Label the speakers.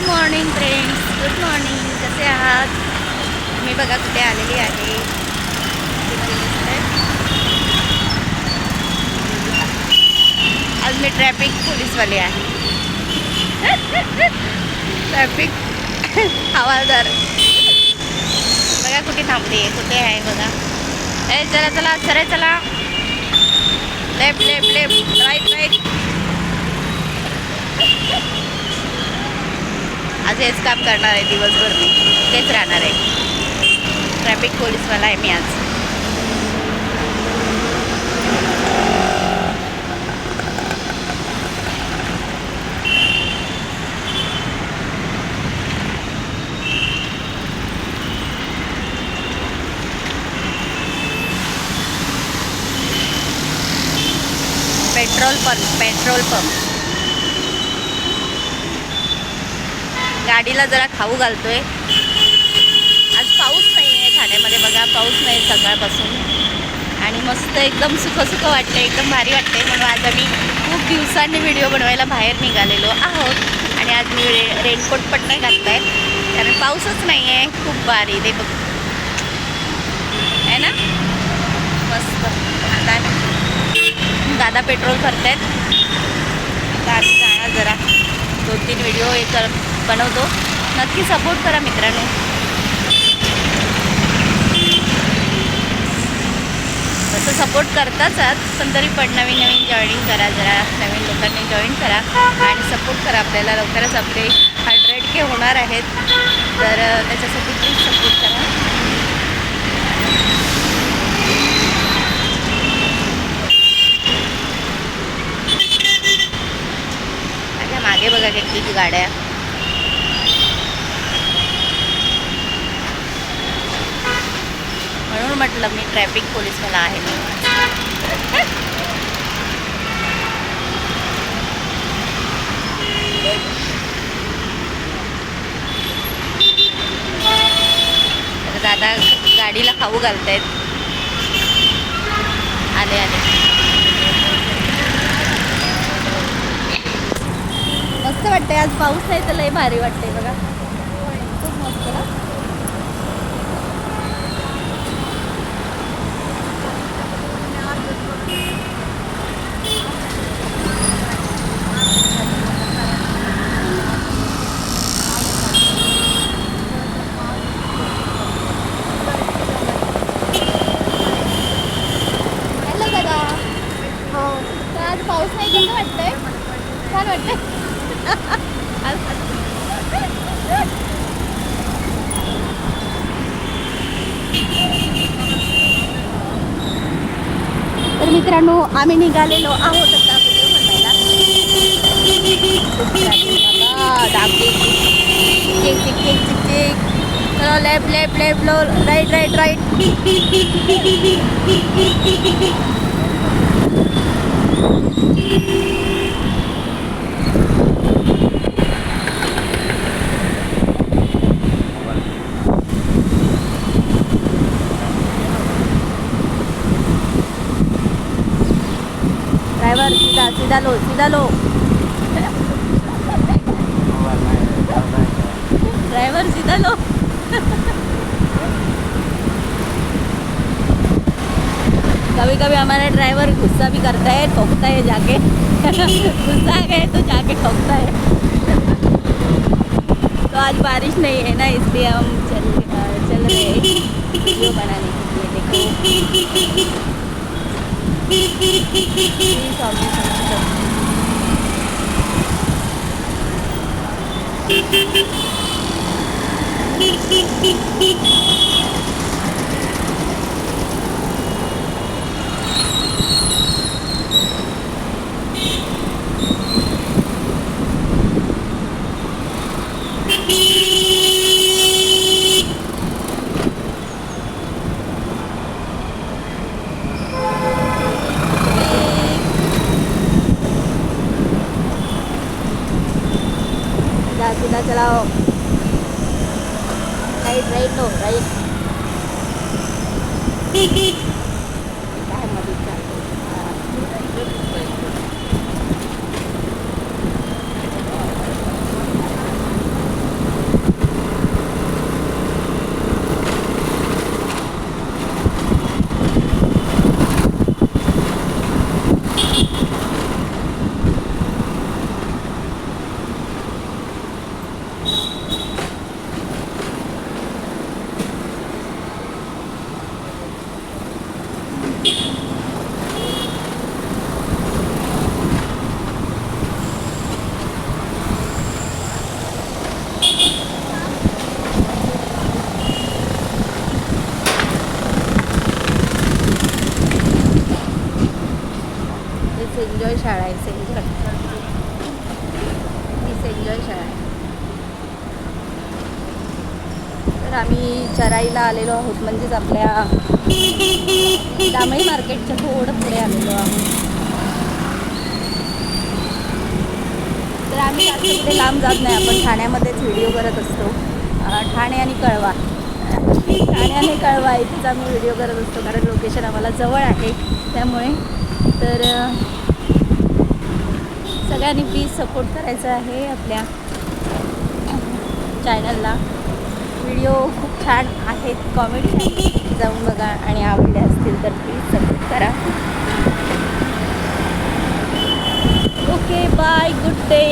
Speaker 1: Morning friends, good morning. कसे आहात? मी बघा कुठे आलेली आहे. आज मी ट्रॅफिक पोलीसवाले आहे. ट्रॅफिक हवालदार. बघा कुठे थांबली आहे, कुठे आहे बघा. ए चला चला चला चला, left left left, right right. आज हेच काम करणार आहे दिवसभर. मी तेच राहणार आहे. ट्रॅफिक पोलीसवाला आहे मी आज. Petrol pump. गाडीला जरा खाऊ घालतोय. आज पाऊस नाही आहे ठाण्यामध्ये बघा, पाऊस नाही सकाळपासून. आणि मस्त एकदम सुख वाटते, एकदम भारी वाटते. म्हणून आज आम्ही खूप दिवसांनी व्हिडिओ बनवायला बाहेर निघालेलो आहोत. आणि आज मी रेनकोट पण नाही घातला आहे, कारण पाऊसच नाही आहे. खूप भारी ते बघ आहे ना, मस्त. आता दादा पेट्रोल भरतायत. आता आम्ही जाणार, जरा 2-3 व्हिडिओ बनवतो. नक्की सपोर्ट करा मित्रांनो. तसं सपोर्ट करताच आहात, पण तरी पण नवीन जॉईनिंग करा, जरा नवीन लोकांनी जॉईन करा आणि सपोर्ट करा आपल्याला. लवकरच आपले 100K होणार आहेत, तर त्याच्यासाठी प्लीज सपोर्ट करा. माझ्या मागे बघा किती गाड्या. म्हणून म्हटलं मी ट्रॅफिक पोलीसवाला आहे. तर दादा गाडीला खाऊ घालतायत. आले मस्त वाटतंय. आज पाऊस नाही तर लय भारी वाटतंय बघा, खूप मस्त ना. आज पाऊस नाही, कसं वाटतंय? छान वाटतंय. तर मित्रांनो, आम्ही निघालेलो आहोत आता व्हिडिओ बनवायला. चलो लेफ्ट लेफ्ट लेफ्ट लो, राईट राईट राईट. ड्राइवर सीधा लो, सीधा लो. ड्राइवर सीधा लो. कभी कभी हमारा ड्राइवर गुस्सा भी करता है, ठोकता है जाके. गुस्सा आ गए तो जाके ठोकता है. तो आज बारिश नहीं है ना, इसलिए हम चल रहे हैं वीडियो बनाने के लिए. देखो सीधा चलाओ. Right right low, right. शाळा आहे, सेंजर. ही सेंजर शाळा आहे. तर आम्ही चराईला आलेलो आहोत, म्हणजेच आपल्या दामई मार्केटच्या थोडं पुढे आलेलो आहोत. तर आम्ही जास्त कुठे लांब जात नाही, आपण ठाण्यामध्येच व्हिडिओ करत असतो. ठाणे आणि कळवा, ठाणे आणि कळवा इथेच आम्ही व्हिडिओ करत असतो, कारण लोकेशन आम्हाला जवळ आहे त्यामुळे. तर सगळ्यांनी प्लीज सपोर्ट करायचा आहे आपल्या चॅनलला. व्हिडिओ खूप छान आहेत, कॉमेडी आहे, जाऊन बघा आणि आवडले असतील तर प्लीज सपोर्ट करा. Okay bye, good day.